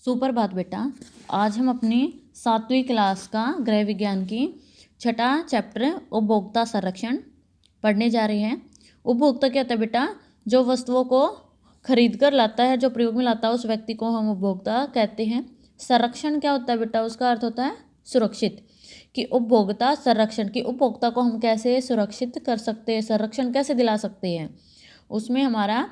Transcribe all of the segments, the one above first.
सुप्रभात बेटा। आज हम अपनी 7वीं क्लास का गृह विज्ञान की छठा चैप्टर उपभोक्ता संरक्षण पढ़ने जा रहे हैं। उपभोक्ता क्या होता है बेटा? जो वस्तुओं को खरीद कर लाता है, जो प्रयोग में लाता है, उस व्यक्ति को हम उपभोक्ता कहते हैं। संरक्षण क्या होता है बेटा? उसका अर्थ होता है सुरक्षित। कि उपभोक्ता संरक्षण, की उपभोक्ता को हम कैसे सुरक्षित कर सकते हैं, संरक्षण कैसे दिला सकते हैं। उसमें हमारा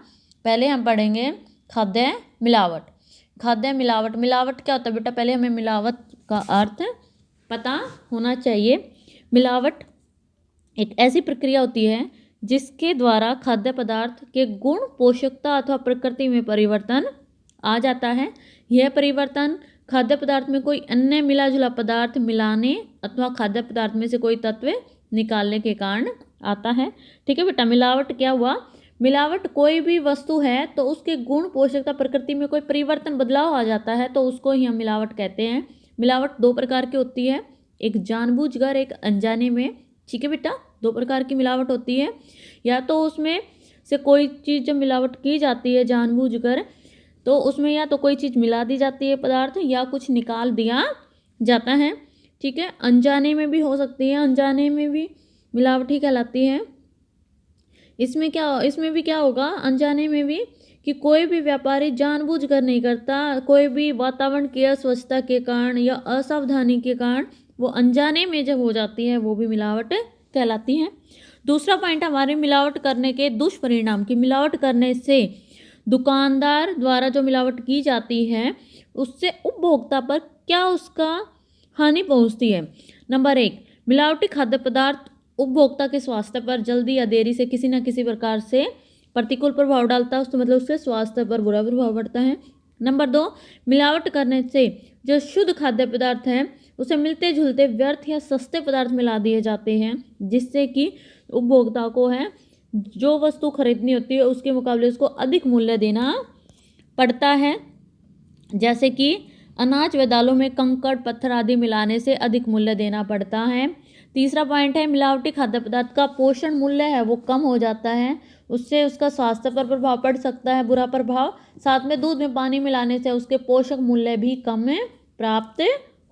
पहले हम पढ़ेंगे खाद्य मिलावट। खाद्य मिलावट, मिलावट क्या होता है बेटा? पहले हमें मिलावट का अर्थ पता होना चाहिए। मिलावट एक ऐसी प्रक्रिया होती है जिसके द्वारा खाद्य पदार्थ के गुण, पोषकता अथवा प्रकृति में परिवर्तन आ जाता है। यह परिवर्तन खाद्य पदार्थ में कोई अन्य मिला जुला पदार्थ मिलाने अथवा खाद्य पदार्थ में से कोई तत्व निकालने के कारण आता है। ठीक है बेटा। मिलावट क्या हुआ? मिलावट कोई भी वस्तु है तो उसके गुण, पोषकता, प्रकृति में कोई परिवर्तन, बदलाव आ जाता है तो उसको ही हम मिलावट कहते हैं। मिलावट दो प्रकार की होती है, एक जानबूझकर, एक अनजाने में। ठीक है बेटा। दो प्रकार की मिलावट होती है। या तो उसमें से कोई चीज़ जब मिलावट की जाती है जानबूझकर, तो उसमें या तो कोई चीज़ मिला दी जाती है पदार्थ, या कुछ निकाल दिया जाता है। ठीक है। अनजाने में भी हो सकती है, अनजाने में भी मिलावट ही कहलाती है। इसमें भी क्या होगा अनजाने में भी, कि कोई भी व्यापारी जानबूझकर नहीं करता, कोई भी वातावरण की अस्वच्छता के कारण या असावधानी के कारण वो अनजाने में जब हो जाती है, वो भी मिलावट कहलाती है। दूसरा पॉइंट हमारे मिलावट करने के दुष्परिणाम। की मिलावट करने से दुकानदार द्वारा जो मिलावट की जाती है उससे उपभोक्ता पर क्या उसका हानि पहुंचती है। नंबर 1, मिलावटी खाद्य पदार्थ उपभोक्ता के स्वास्थ्य पर जल्दी या देरी से किसी न किसी प्रकार से प्रतिकूल प्रभाव डालता है, तो मतलब उसके स्वास्थ्य पर बुरा प्रभाव पड़ता है। नंबर 2, मिलावट करने से जो शुद्ध खाद्य पदार्थ हैं उसे मिलते जुलते व्यर्थ या सस्ते पदार्थ मिला दिए जाते हैं, जिससे कि उपभोक्ता को है जो वस्तु खरीदनी होती है उसके मुकाबले उसको अधिक मूल्य देना पड़ता है। जैसे कि अनाज व दालों में कंकड़, पत्थर आदि मिलाने से अधिक मूल्य देना पड़ता है। तीसरा पॉइंट है मिलावटी खाद्य पदार्थ का पोषण मूल्य है वो कम हो जाता है, उससे उसका स्वास्थ्य पर प्रभाव पड़ सकता है, बुरा प्रभाव। साथ में दूध में पानी मिलाने से उसके पोषक मूल्य भी कम प्राप्त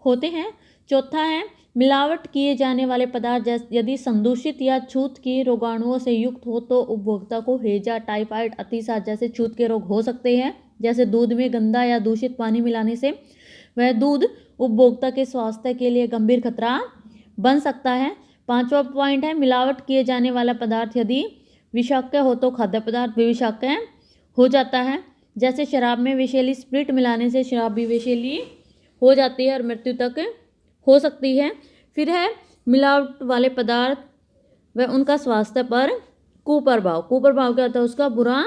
होते हैं। चौथा है मिलावट किए जाने वाले पदार्थ जैसे यदि संदूषित या छूत की रोगाणुओं से युक्त हो तो उपभोक्ता को हैजा, टाइफाइड, अतिसार जैसे छूत के रोग हो सकते हैं। जैसे दूध में गंदा या दूषित पानी मिलाने से वह दूध उपभोक्ता के स्वास्थ्य के लिए गंभीर खतरा बन सकता है। पांचवा पॉइंट है मिलावट किए जाने वाला पदार्थ यदि विषाक्त हो तो खाद्य पदार्थ भी विषाक्त हो जाता है। जैसे शराब में विषैली स्प्रिट मिलाने से शराब भी विषैली हो जाती है और मृत्यु तक हो सकती है। फिर है मिलावट वाले पदार्थ व उनका स्वास्थ्य पर कुप्रभाव। कुप्रभाव क्या होता है? उसका बुरा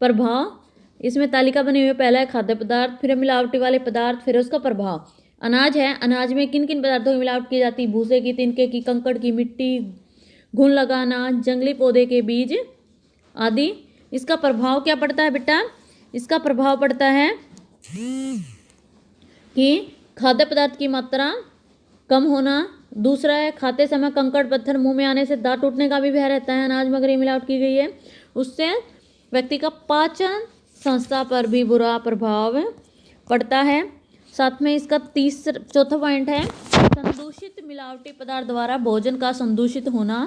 प्रभाव। इसमें तालिका बनी हुई है। पहला है खाद्य पदार्थ, फिर है मिलावटी वाले पदार्थ, फिर है उसका प्रभाव। अनाज है, अनाज में किन किन पदार्थों की मिलावट की जाती है? भूसे की, तिनके की, कंकड़ की, मिट्टी, घुन लगाना, जंगली पौधे के बीज आदि। इसका प्रभाव क्या पड़ता है बेटा? इसका प्रभाव पड़ता है कि खाद्य पदार्थ की मात्रा कम होना। दूसरा है खाते समय कंकड़, पत्थर मुंह में आने से दांत टूटने का भी भय रहता है। अनाज में अगर मिलावट की गई है उससे व्यक्ति का पाचन संस्था पर भी बुरा प्रभाव पड़ता है। साथ में इसका चौथा पॉइंट है संदूषित मिलावटी पदार्थ द्वारा भोजन का संदूषित होना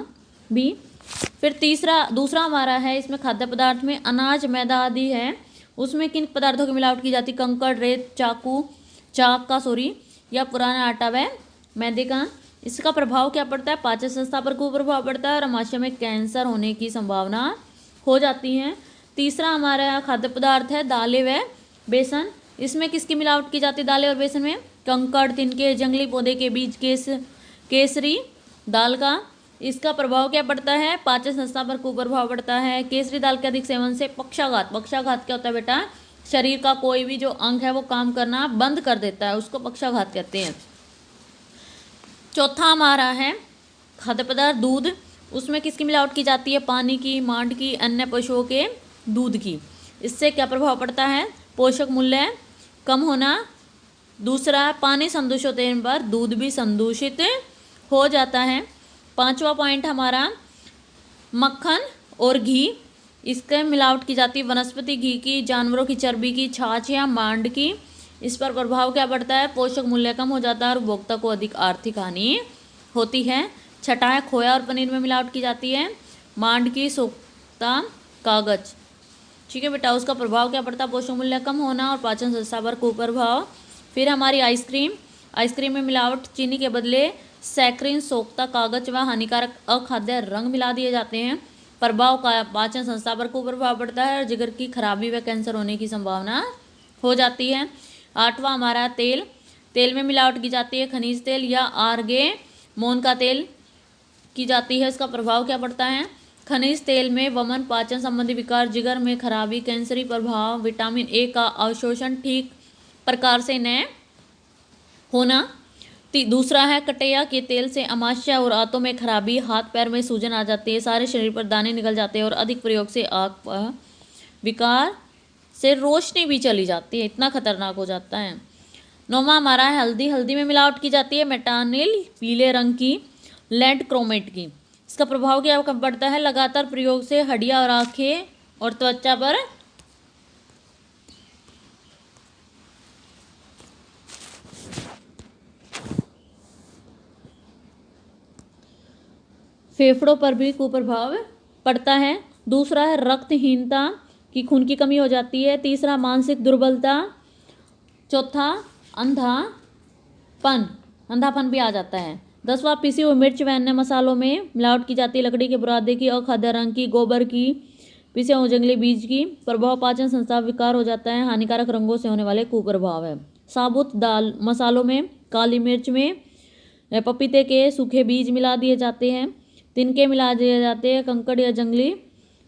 भी। फिर दूसरा हमारा है इसमें खाद्य पदार्थ में अनाज, मैदा आदि है, उसमें किन पदार्थों की मिलावट की जाती? कंकड़, रेत, चाक या पुराना आटा व मैदे का। इसका प्रभाव क्या पड़ता है? पाचन संस्था पर कुप्रभाव पड़ता है और आमाशय में कैंसर होने की संभावना हो जाती है। तीसरा हमारा खाद्य पदार्थ है दालें व बेसन। इसमें किसकी मिलावट की जाती है? दालें और बेसन में कंकड़, तिनके, जंगली पौधे के बीज, केसरी दाल का। इसका प्रभाव क्या पड़ता है? पाचन संस्था पर कुप्रभाव पड़ता है। केसरी दाल के अधिक सेवन से पक्षाघात। पक्षाघात क्या होता है बेटा? शरीर का कोई भी जो अंग है वो काम करना बंद कर देता है, उसको पक्षाघात कहते हैं। चौथा हमारा है खाद्य पदार्थ दूध। उसमें किसकी मिलावट की जाती है? पानी की, मांड की, अन्य पशुओं के दूध की। इससे क्या प्रभाव पड़ता है? पोषक मूल्य कम होना। दूसरा पानी संदूषित होने पर दूध भी संदूषित हो जाता है। पांचवा पॉइंट हमारा मक्खन और घी। इसके मिलावट की जाती है वनस्पति घी की, जानवरों की चर्बी की, छाछ या मांड की। इस पर प्रभाव क्या पड़ता है? पोषक मूल्य कम हो जाता है और उपभोक्ता को अधिक आर्थिक हानि होती है। छठा है खोया और पनीर में मिलावट की जाती है। मांड की सोखता कागज, ठीक है बेटा, उसका प्रभाव क्या पड़ता है? पोषक मूल्य कम होना और पाचन संस्था पर कुप्रभाव। फिर हमारी आइसक्रीम में मिलावट, चीनी के बदले सैकरीन, सोखता कागज व हानिकारक अखाद्य रंग मिला दिए जाते हैं। प्रभाव का पाचन संस्था पर कुप्रभाव पड़ता है और जिगर की खराबी व कैंसर होने की संभावना हो जाती है। आठवां हमारा तेल में मिलावट की जाती है। खनिज तेल या आर्गेमोन का तेल की जाती है। इसका प्रभाव क्या पड़ता है? खनिज तेल में वमन, पाचन संबंधी विकार, जिगर में खराबी, कैंसरी प्रभाव, विटामिन ए का अवशोषण ठीक प्रकार से न होना। दूसरा है कटैया के तेल से अमाशय और आंतों में खराबी, हाथ पैर में सूजन आ जाती है, सारे शरीर पर दाने निकल जाते हैं और अधिक प्रयोग से आँख विकार से रोशनी भी चली जाती है, इतना खतरनाक हो जाता है। नौवां हमारा है हल्दी में मिलावट की जाती है, मेटानिल पीले रंग की, लेड क्रोमेट की। इसका प्रभाव क्या पड़ता है? लगातार प्रयोग से हड्डियां और आंखें और त्वचा पर फेफड़ों पर भी कुप्रभाव पड़ता है। दूसरा है रक्तहीनता की, खून की कमी हो जाती है। तीसरा मानसिक दुर्बलता। चौथा अंधापन भी आ जाता है। 10वां पीसी हुई मिर्च व अन्य मसालों में मिलावट की जाती है। लकड़ी के बुरादे की, अखाद्य रंग की, गोबर की, पीसे हुए जंगली बीज की। प्रभाव पाचन संस्था विकार हो जाता है। हानिकारक रंगों से होने वाले कुप्रभाव है। साबुत दाल मसालों में, काली मिर्च में पपीते के सूखे बीज मिला दिए जाते हैं, तिनके मिला दिए जाते हैं, कंकड़ या जंगली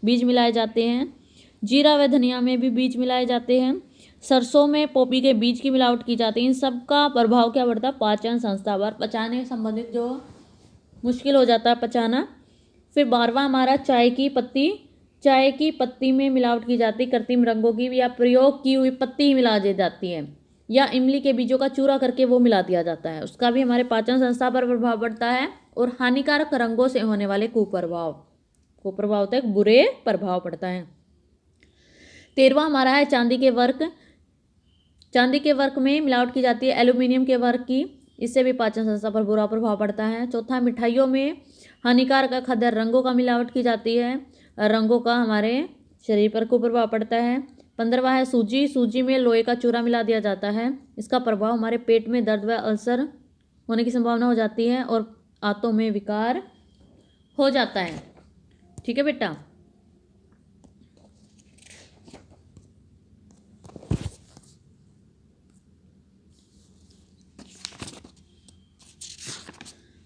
बीज मिलाए जाते हैं। जीरा व धनिया में भी बीज मिलाए जाते हैं। सरसों में पोपी के बीज की मिलावट की जाती है। इन सब का प्रभाव क्या पड़ता है? पाचन संस्था पर, पचाने संबंधित जो मुश्किल हो जाता है पचाना। फिर 12वां हमारा चाय की पत्ती में मिलावट की जाती है। कृत्रिम रंगों की या प्रयोग की हुई पत्ती मिला दी जाती है, या इमली के बीजों का चूरा करके वो मिला दिया जाता है, उसका भी हमारे पाचन संस्था पर प्रभाव पड़ता है। और हानिकारक रंगों से होने वाले कुप्रभाव तक बुरे प्रभाव पड़ता है। 13वां हमारा है चांदी के वर्क में मिलावट की जाती है, एल्यूमिनियम के वर्क की, इससे भी पाचन संस्था पर बुरा प्रभाव पड़ता है। चौथा मिठाइयों में हानिकारक अखाद्य रंगों का मिलावट की जाती है, रंगों का हमारे शरीर पर कुप्रभाव पड़ता है। 15वां है सूजी में लोहे का चूरा मिला दिया जाता है, इसका प्रभाव हमारे पेट में दर्द व अल्सर होने की संभावना हो जाती है और आंतों में विकार हो जाता है। ठीक है बेटा।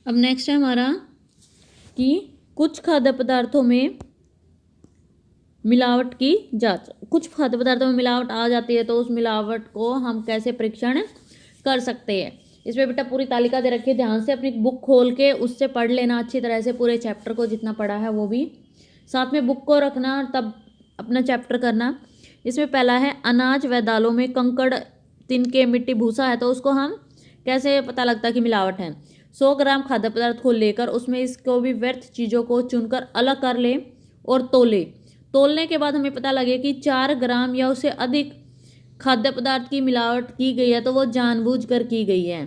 अब नेक्स्ट है हमारा कि कुछ खाद्य पदार्थों में मिलावट की जांच। कुछ खाद्य पदार्थों में मिलावट आ जाती है तो उस मिलावट को हम कैसे परीक्षण कर सकते हैं। इसमें बेटा पूरी तालिका दे रखी है, ध्यान से अपनी बुक खोल के उससे पढ़ लेना अच्छी तरह से, पूरे चैप्टर को जितना पढ़ा है वो भी साथ में बुक को रखना, तब अपना चैप्टर करना। इसमें पहला है अनाज व दालों में कंकड़, तिनके, मिट्टी, भूसा है तो उसको हम कैसे पता लगता है कि मिलावट है। 100 ग्राम खाद्य पदार्थ को लेकर उसमें इसको भी व्यर्थ चीज़ों को चुनकर अलग कर ले और तोलने के बाद हमें पता लगे कि 4 ग्राम या उससे अधिक खाद्य पदार्थ की मिलावट की गई है तो वो जानबूझकर की गई है।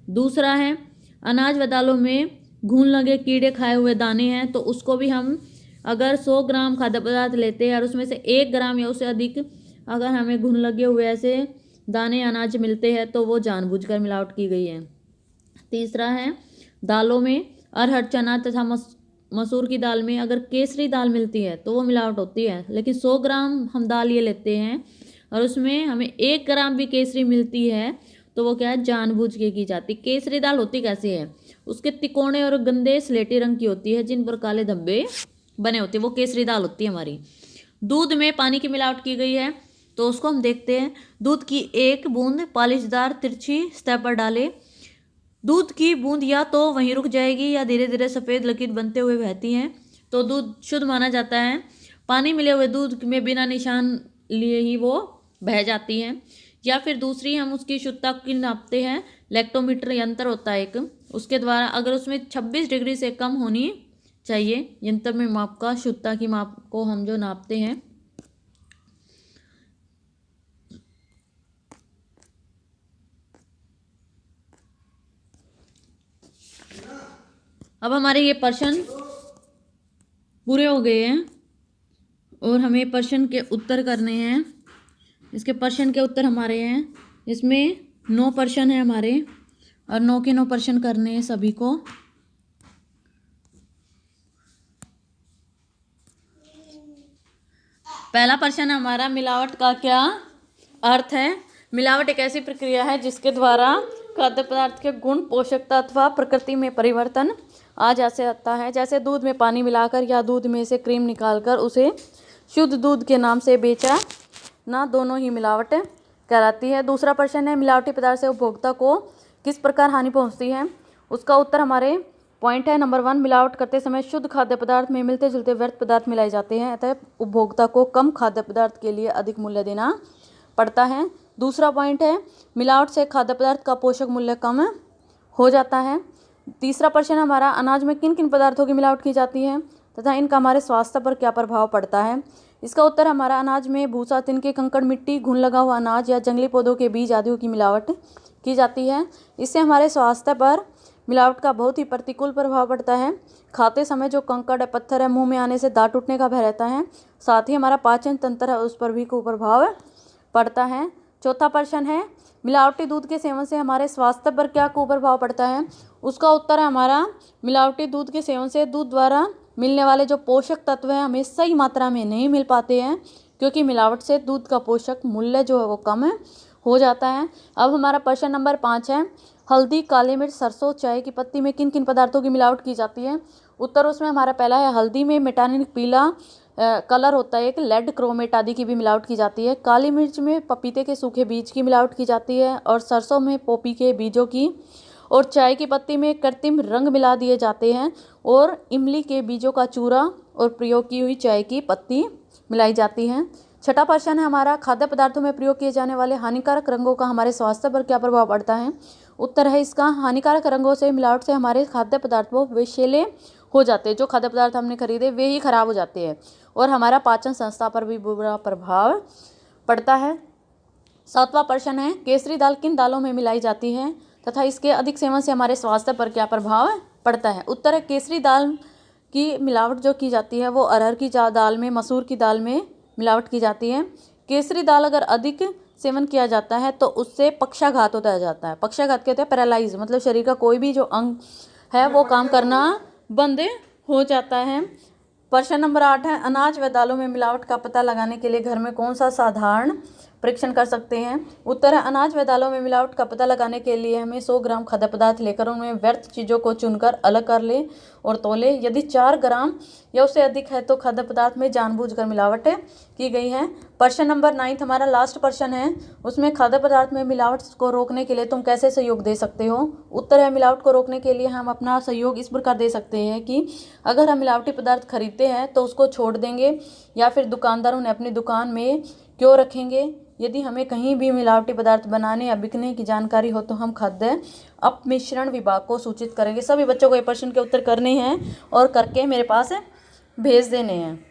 दूसरा है अनाज व दालों में घुन लगे, कीड़े खाए हुए दाने हैं तो उसको भी हम अगर 100 ग्राम खाद्य पदार्थ लेते हैं और उसमें से 1 ग्राम या उससे अधिक अगर हमें घुन लगे हुए ऐसे दाने अनाज मिलते हैं तो वो जानबूझकर मिलावट की गई है। तीसरा है दालों में अरहर, चना तथा मसूर की दाल में अगर केसरी दाल मिलती है तो वो मिलावट होती है, लेकिन 100 ग्राम हम दाल ये लेते हैं और उसमें हमें 1 ग्राम भी केसरी मिलती है तो वो क्या है, जानबूझ के की जाती। केसरी दाल होती कैसी है? उसके तिकोने और गंदे स्लेटी रंग की होती है जिन पर काले धब्बे बने होते हैं, वो केसरी दाल होती है हमारी। दूध में पानी की मिलावट की गई है तो उसको हम देखते हैं। दूध की 1 बूंद पालिशदार तिरछी सतह पर डाले, दूध की बूंद या तो वहीं रुक जाएगी या धीरे धीरे सफ़ेद लकीर बनते हुए बहती हैं तो दूध शुद्ध माना जाता है। पानी मिले हुए दूध में बिना निशान लिए ही वो बह जाती है। या फिर दूसरी हम उसकी शुद्धता की नापते हैं, लैक्टोमीटर यंत्र होता है एक, उसके द्वारा अगर उसमें 26 डिग्री से कम होनी चाहिए, यंत्र में माप का शुद्धता की माप को हम जो नापते हैं। अब हमारे ये प्रश्न पूरे हो गए हैं और हमें प्रश्न के उत्तर करने हैं। इसके प्रश्न के उत्तर हमारे हैं, इसमें 9 प्रश्न है हमारे और 9 के 9 प्रश्न करने हैं सभी को। पहला प्रश्न हमारा, मिलावट का क्या अर्थ है। मिलावट एक ऐसी प्रक्रिया है जिसके द्वारा खाद्य पदार्थ के गुण, पोषकता अथवा प्रकृति में परिवर्तन आ जा सकता है। जैसे दूध में पानी मिलाकर या दूध में से क्रीम निकालकर उसे शुद्ध दूध के नाम से बेचा ना, दोनों ही मिलावट कहलाती है। दूसरा प्रश्न है, मिलावटी पदार्थ से उपभोक्ता को किस प्रकार हानि पहुंचती है। उसका उत्तर हमारे पॉइंट है नंबर 1, मिलावट करते समय शुद्ध खाद्य पदार्थ में मिलते जुलते व्यर्थ पदार्थ मिलाए जाते हैं, अतः उपभोक्ता को कम खाद्य पदार्थ के लिए अधिक मूल्य देना पड़ता है। दूसरा पॉइंट है, मिलावट से खाद्य पदार्थ का पोषक मूल्य कम हो जाता है। तीसरा प्रश्न हमारा, अनाज में किन किन पदार्थों की मिलावट की जाती है तथा इनका हमारे स्वास्थ्य पर क्या प्रभाव पड़ता है। इसका उत्तर हमारा, अनाज में भूसा, तिनके, कंकड़, मिट्टी, घुन लगा हुआ अनाज या जंगली पौधों के बीज आदि की मिलावट की जाती है। इससे हमारे स्वास्थ्य पर मिलावट का बहुत ही प्रतिकूल प्रभाव पड़ता है। खाते समय जो कंकड़ पत्थर है मुंह में आने से दांत टूटने का भय रहता है, साथ ही हमारा पाचन तंत्र है उस पर भी कुप्रभाव पड़ता है। चौथा प्रश्न है, मिलावटी दूध के सेवन से हमारे स्वास्थ्य पर क्या कुप्रभाव पड़ता है। उसका उत्तर है हमारा, मिलावटी दूध के सेवन से दूध द्वारा मिलने वाले जो पोषक तत्व हैं हमें सही मात्रा में नहीं मिल पाते हैं, क्योंकि मिलावट से दूध का पोषक मूल्य जो है वो कम हो जाता है। अब हमारा प्रश्न नंबर 5 है, हल्दी, काली मिर्च, सरसों, चाय की पत्ती में किन किन पदार्थों की मिलावट की जाती है। उत्तर उसमें हमारा पहला है, हल्दी में मेटानिक पीला कलर होता है एक, लेड क्रोमेट आदि की भी मिलावट की जाती है। काली मिर्च में पपीते के सूखे बीज की मिलावट की जाती है और सरसों में पोपी के बीजों की, और चाय की पत्ती में कृत्रिम रंग मिला दिए जाते हैं और इमली के बीजों का चूरा और प्रयोग की हुई चाय की पत्ती मिलाई जाती है। छठा प्रश्न है हमारा, खाद्य पदार्थों में प्रयोग किए जाने वाले हानिकारक रंगों का हमारे स्वास्थ्य पर क्या प्रभाव पड़ता है। उत्तर है इसका, हानिकारक रंगों से मिलावट से हमारे खाद्य पदार्थ वो विषैले हो जाते हैं, जो खाद्य पदार्थ हमने खरीदे वे ही खराब हो जाते हैं और हमारा पाचन संस्था पर भी बुरा प्रभाव पड़ता है। सातवां प्रश्न है, केसरी दाल किन दालों में मिलाई जाती है तथा इसके अधिक सेवन से हमारे स्वास्थ्य पर क्या प्रभाव पड़ता है। उत्तर है, केसरी दाल की मिलावट जो की जाती है वो अरहर की दाल में, मसूर की दाल में मिलावट की जाती है। केसरी दाल अगर अधिक सेवन किया जाता है तो उससे पक्षाघात होता जाता है। पक्षाघात कहते हैं पैरालाइज, मतलब शरीर का कोई भी जो अंग है वो काम करना बंद हो जाता है। प्रश्न नंबर 8 है, अनाज व दालों में मिलावट का पता लगाने के लिए घर में कौन सा साधारण परीक्षण कर सकते हैं। उत्तर है, अनाज व दालों में मिलावट का पता लगाने के लिए हमें 100 ग्राम खाद्य पदार्थ लेकर उनमें व्यर्थ चीज़ों को चुनकर अलग कर ले और तोले। यदि 4 ग्राम या उससे अधिक है तो खाद्य पदार्थ में जानबूझकर मिलावट की गई है। प्रश्न नंबर 9 हमारा लास्ट प्रश्न है, उसमें खाद्य पदार्थ में मिलावट को रोकने के लिए तुम कैसे सहयोग दे सकते हो। उत्तर है, मिलावट को रोकने के लिए हम अपना सहयोग इस प्रकार दे सकते हैं कि अगर हम मिलावटी पदार्थ खरीदते हैं तो उसको छोड़ देंगे या फिर दुकानदार उन्हें अपनी दुकान में क्यों रखेंगे। यदि हमें कहीं भी मिलावटी पदार्थ बनाने या बिकने की जानकारी हो तो हम खाद्य अपमिश्रण विभाग को सूचित करेंगे। सभी बच्चों को ये प्रश्न के उत्तर करने हैं और करके मेरे पास भेज देने हैं।